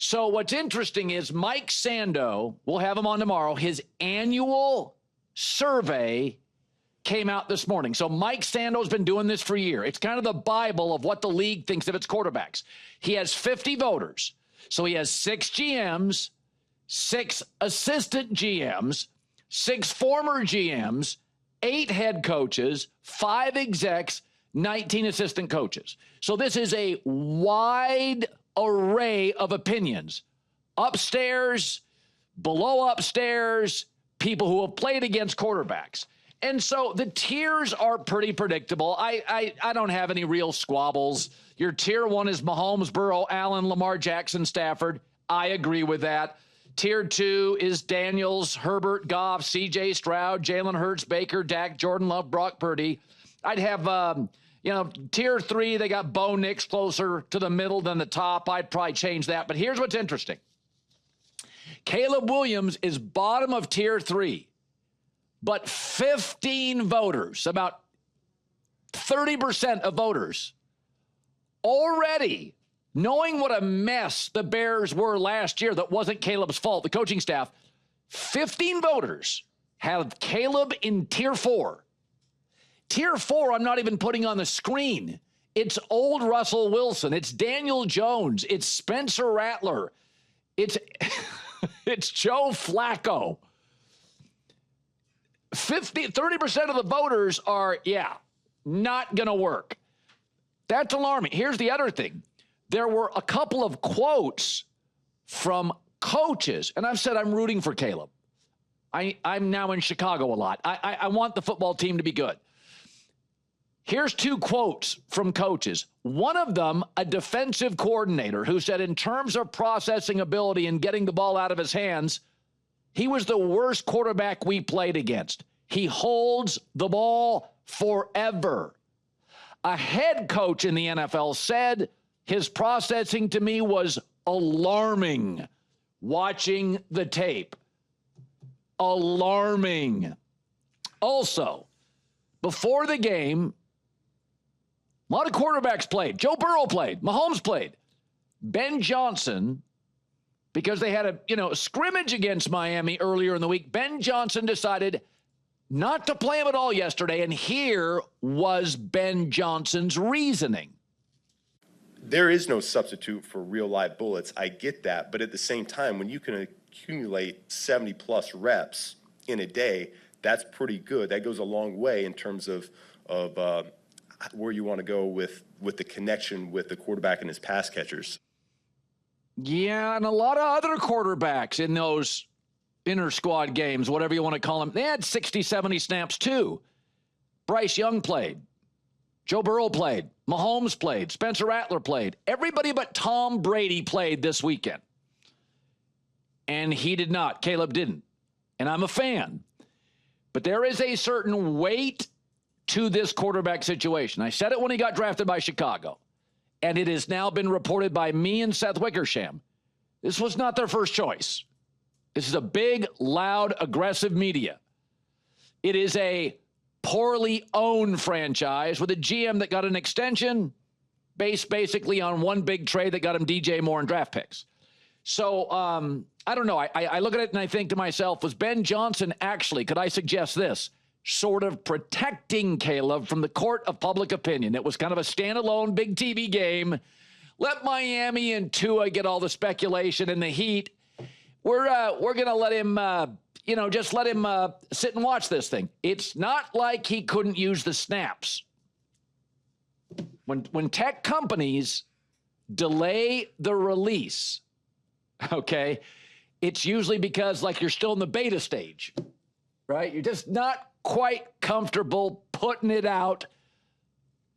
So what's interesting is Mike Sando, we'll have him on tomorrow, his annual survey came out this morning. So Mike Sando's been doing this for a year. It's kind of the Bible of what the league thinks of its quarterbacks. He has 50 voters. So he has 6 GMs, 6 assistant GMs, 6 former GMs, 8 head coaches, 5 execs, 19 assistant coaches. So this is a wide array of opinions. Upstairs, below upstairs, people who have played against quarterbacks. And so the tiers are pretty predictable. I don't have any real squabbles. Your tier 1 is Mahomes, Burrow, Allen, Lamar Jackson, Stafford. I agree with that. Tier 2 is Daniels, Herbert, Goff, C.J. Stroud, Jalen Hurts, Baker, Dak, Jordan Love, Brock Purdy. I'd have, tier 3, they got Bo Nix closer to the middle than the top. I'd probably change that. But here's what's interesting. Caleb Williams is bottom of tier 3. But 15 voters, about 30% of voters, already knowing what a mess the Bears were last year that wasn't Caleb's fault, the coaching staff, 15 voters have Caleb in tier 4. Tier 4, I'm not even putting on the screen. It's old Russell Wilson. It's Daniel Jones. It's Spencer Rattler. It's, it's Joe Flacco. 30% of the voters are, not going to work. That's alarming. Here's the other thing. There were a couple of quotes from coaches, and I've said I'm rooting for Caleb. I'm now in Chicago a lot. I want the football team to be good. Here's 2 quotes from coaches. One of them, a defensive coordinator, who said in terms of processing ability and getting the ball out of his hands, he was the worst quarterback we played against. He holds the ball forever. A head coach in the NFL said his processing to me was alarming watching the tape. Alarming. Also, before the game, a lot of quarterbacks played. Joe Burrow played. Mahomes played. Ben Johnson, because they had a scrimmage against Miami earlier in the week, Ben Johnson decided not to play him at all yesterday, and here was Ben Johnson's reasoning. There is no substitute for real live bullets. I get that, but at the same time, when you can accumulate 70-plus reps in a day, that's pretty good. That goes a long way in terms of where you want to go with the connection with the quarterback and his pass catchers. Yeah, and a lot of other quarterbacks in those inter-squad games, whatever you want to call them, they had 60, 70 snaps too. Bryce Young played. Joe Burrow played. Mahomes played. Spencer Rattler played. Everybody but Tom Brady played this weekend. And he did not. Caleb didn't. And I'm a fan. But there is a certain weight to this quarterback situation. I said it when he got drafted by Chicago. And it has now been reported by me and Seth Wickersham. This was not their first choice. This is a big, loud, aggressive media. It is a poorly owned franchise with a GM that got an extension based basically on one big trade that got him DJ Moore and draft picks. So I don't know. I look at it and I think to myself, was Ben Johnson actually, could I suggest this, sort of protecting Caleb from the court of public opinion? It was kind of a standalone big TV game. Let Miami and Tua get all the speculation and the heat. We're going to let him, just let him sit and watch this thing. It's not like he couldn't use the snaps. When tech companies delay the release, okay, it's usually because, like, you're still in the beta stage, right? You're just not quite comfortable putting it out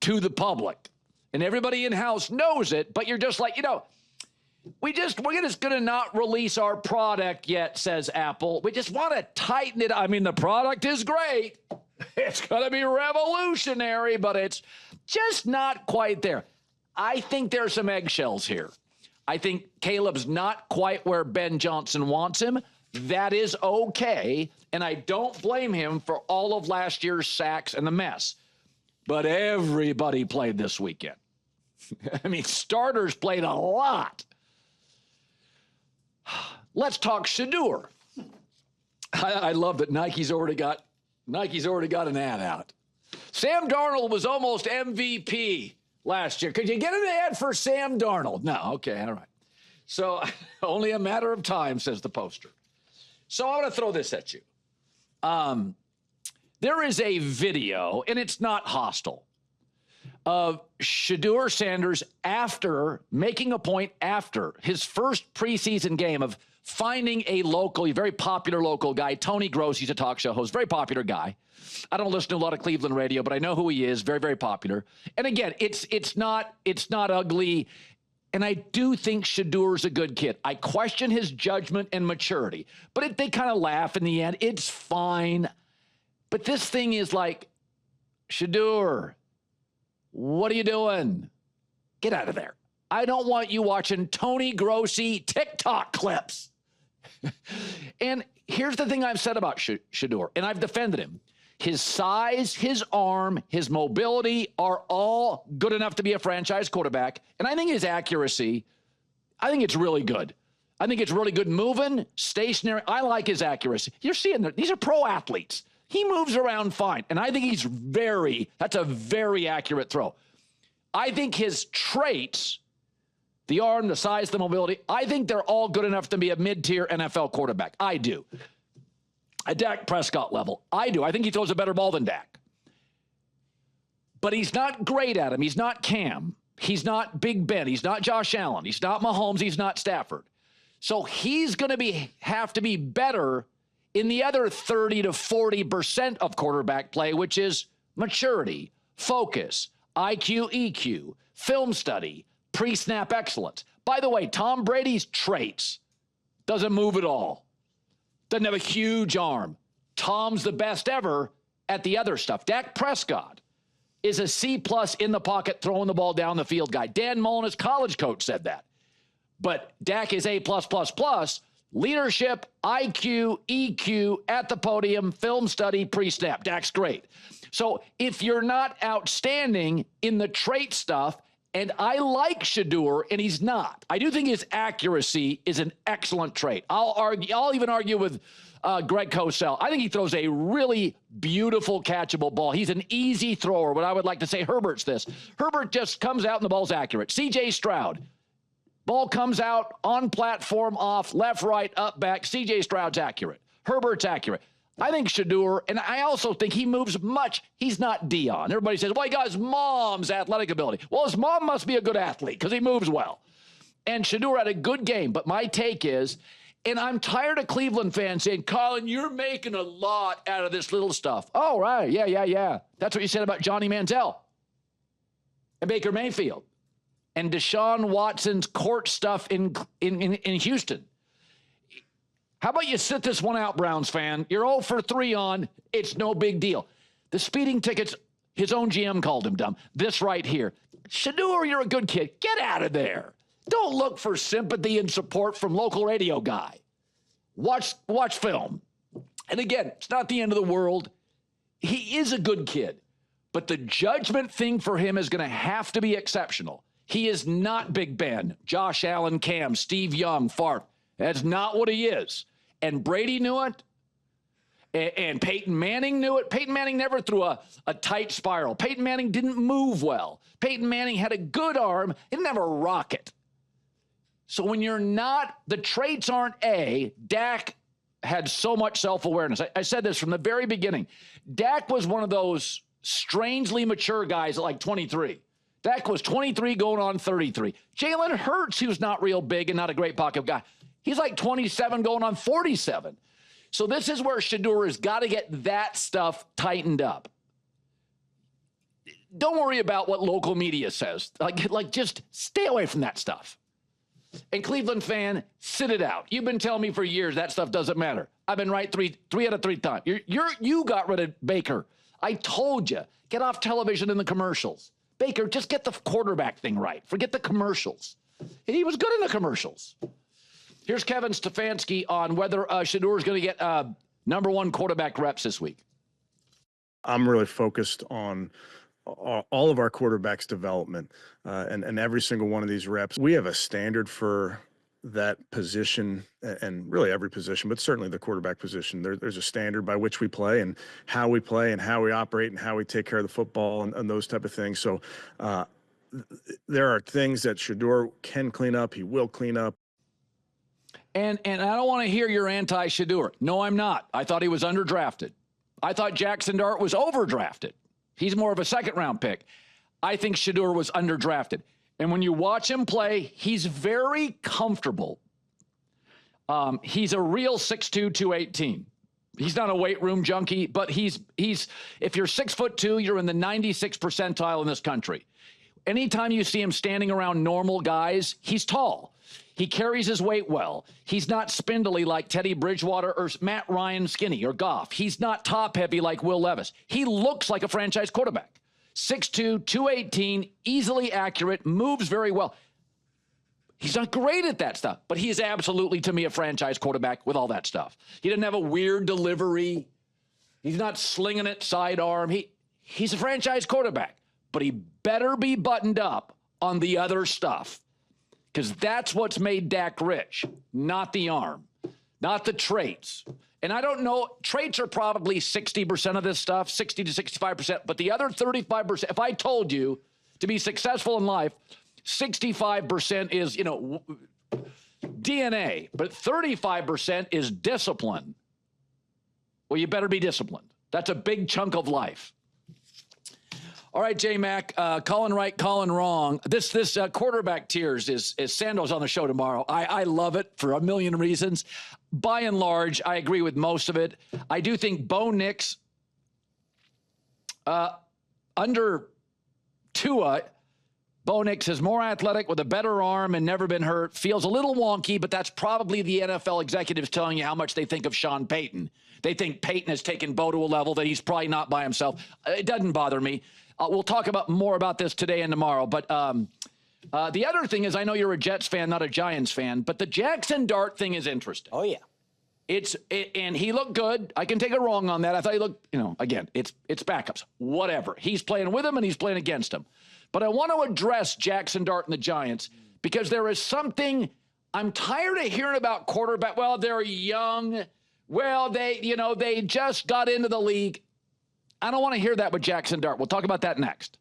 to the public. And everybody in-house knows it, but you're just like, we're just going to not release our product yet, says Apple. We just want to tighten it. I mean, the product is great. It's going to be revolutionary, but it's just not quite there. I think there's some eggshells here. I think Caleb's not quite where Ben Johnson wants him. That is okay, and I don't blame him for all of last year's sacks and the mess. But everybody played this weekend. I mean, starters played a lot. let's talk Shedeur. I love that Nike's already got an ad out. Sam Darnold was almost MVP last year. Could you get an ad for Sam Darnold? No. Okay. All right. So only a matter of time, says the poster. So I want to throw this at you. There is a video, and it's not hostile, of Shedeur Sanders after making a point after his first preseason game of finding a very popular local guy, Tony Gross. He's a talk show host, very popular guy. I don't listen to a lot of Cleveland radio, but I know who he is. Very, very popular. And again, it's not ugly. And I do think Shedeur's a good kid. I question his judgment and maturity, but they kind of laugh in the end. It's fine. But this thing is like, Shedeur, what are you doing? Get out of there. I don't want you watching Tony Grossi TikTok clips. And here's the thing I've said about Shedeur, and I've defended him. His size, his arm, his mobility are all good enough to be a franchise quarterback. And I think his accuracy, I think it's really good. I think it's really good moving, stationary. I like his accuracy. You're seeing that these are pro athletes. He moves around fine. And I think that's a very accurate throw. I think his traits, the arm, the size, the mobility, I think they're all good enough to be a mid-tier NFL quarterback. I do. A Dak Prescott level. I do. I think he throws a better ball than Dak. But he's not great at him. He's not Cam. He's not Big Ben. He's not Josh Allen. He's not Mahomes. He's not Stafford. So he's going to have to be better in the other 30 to 40% of quarterback play, which is maturity, focus, IQ, EQ, film study, pre-snap excellence. By the way, Tom Brady's traits doesn't move at all. Doesn't have a huge arm. Tom's the best ever at the other stuff. Dak Prescott is a C+ in the pocket, throwing the ball down the field guy. Dan Mullen, his college coach, said that. But Dak is A+++. Leadership, IQ, EQ, at the podium, film study, pre-snap. Dak's great. So if you're not outstanding in the trait stuff, and I like Shedeur, and he's not. I do think his accuracy is an excellent trait. I'll even argue with Greg Cosell. I think he throws a really beautiful, catchable ball. He's an easy thrower. What I would like to say, Herbert's this. Herbert just comes out and the ball's accurate. C.J. Stroud. Ball comes out on platform, off, left, right, up, back. C.J. Stroud's accurate. Herbert's accurate. I think Shedeur, and I also think he moves much. He's not Dion. Everybody says, well, he got his mom's athletic ability. Well, his mom must be a good athlete because he moves well. And Shedeur had a good game. But my take is, and I'm tired of Cleveland fans saying, Colin, you're making a lot out of this little stuff. Oh, right. Yeah. That's what you said about Johnny Manziel and Baker Mayfield and Deshaun Watson's court stuff in Houston. How about you sit this one out, Browns fan? You're 0 for 3 on. It's no big deal. The speeding tickets, his own GM called him dumb. This right here. Shedeur, you're a good kid. Get out of there. Don't look for sympathy and support from local radio guy. Watch film. And again, it's not the end of the world. He is a good kid. But the judgment thing for him is going to have to be exceptional. He is not Big Ben, Josh Allen, Cam, Steve Young, Favre. That's not what he is. And Brady knew it. And Peyton Manning knew it. Peyton Manning never threw a tight spiral. Peyton Manning didn't move well. Peyton Manning had a good arm. He didn't have a rocket. So when you're not, the traits aren't A. Dak had so much self-awareness. I said this from the very beginning. Dak was one of those strangely mature guys at like 23. Dak was 23 going on 33. Jalen Hurts, who's not real big and not a great pocket guy, he's like 27 going on 47. So this is where Shedeur has got to get that stuff tightened up. Don't worry about what local media says. Like just stay away from that stuff. And Cleveland fan, sit it out. You've been telling me for years that stuff doesn't matter. I've been right three out of 3 times. You got rid of Baker. I told you, get off television in the commercials. Baker, just get the quarterback thing right. Forget the commercials. And he was good in the commercials. Here's Kevin Stefanski on whether Shedeur is going to get number 1 quarterback reps this week. I'm really focused on all of our quarterbacks' development and every single one of these reps. We have a standard for that position, and really every position, but certainly the quarterback position, there's a standard by which we play and how we play and how we operate and how we take care of the football and those type of things. So there are things that Shedeur can clean up. He will clean up. And I don't want to hear you're anti-Shedeur. No, I'm not. I thought he was underdrafted. I thought Jackson Dart was overdrafted. He's more of a second-round pick. I think Shedeur was underdrafted. And when you watch him play, he's very comfortable. He's a real 6'2", 218. He's not a weight room junkie, but he's if you're 6'2", you're in the 96th percentile in this country. Anytime you see him standing around normal guys, he's tall. He carries his weight well. He's not spindly like Teddy Bridgewater or Matt Ryan skinny or Goff. He's not top heavy like Will Levis. He looks like a franchise quarterback. 6'2", 218, easily accurate, moves very well. He's not great at that stuff, but he is absolutely, to me, a franchise quarterback with all that stuff. He doesn't have a weird delivery. He's not slinging it sidearm. He's a franchise quarterback, but he better be buttoned up on the other stuff, because that's what's made Dak rich, not the arm, not the traits. And I don't know, traits are probably 60% of this stuff, 60 to 65%, but the other 35%, if I told you to be successful in life, 65% is, DNA, but 35% is discipline. Well, you better be disciplined. That's a big chunk of life. All right, J-Mac, Colin right, Colin wrong. This quarterback tiers is Sandoz on the show tomorrow. I love it for a million reasons. By and large, I agree with most of it. I do think Bo Nix, under Tua, Bo Nix is more athletic with a better arm and never been hurt. Feels a little wonky, but that's probably the NFL executives telling you how much they think of Sean Payton. They think Payton has taken Bo to a level that he's probably not by himself. It doesn't bother me. We'll talk more about this today and tomorrow. But the other thing is, I know you're a Jets fan, not a Giants fan, but the Jackson Dart thing is interesting. Oh, yeah. And he looked good. I can take it wrong on that. I thought he looked, again, it's backups. Whatever. He's playing with him and he's playing against him. But I want to address Jackson Dart and the Giants because there is something I'm tired of hearing about quarterback. Well, they're young. Well, they just got into the league. I don't want to hear that with Jackson Dart. We'll talk about that next.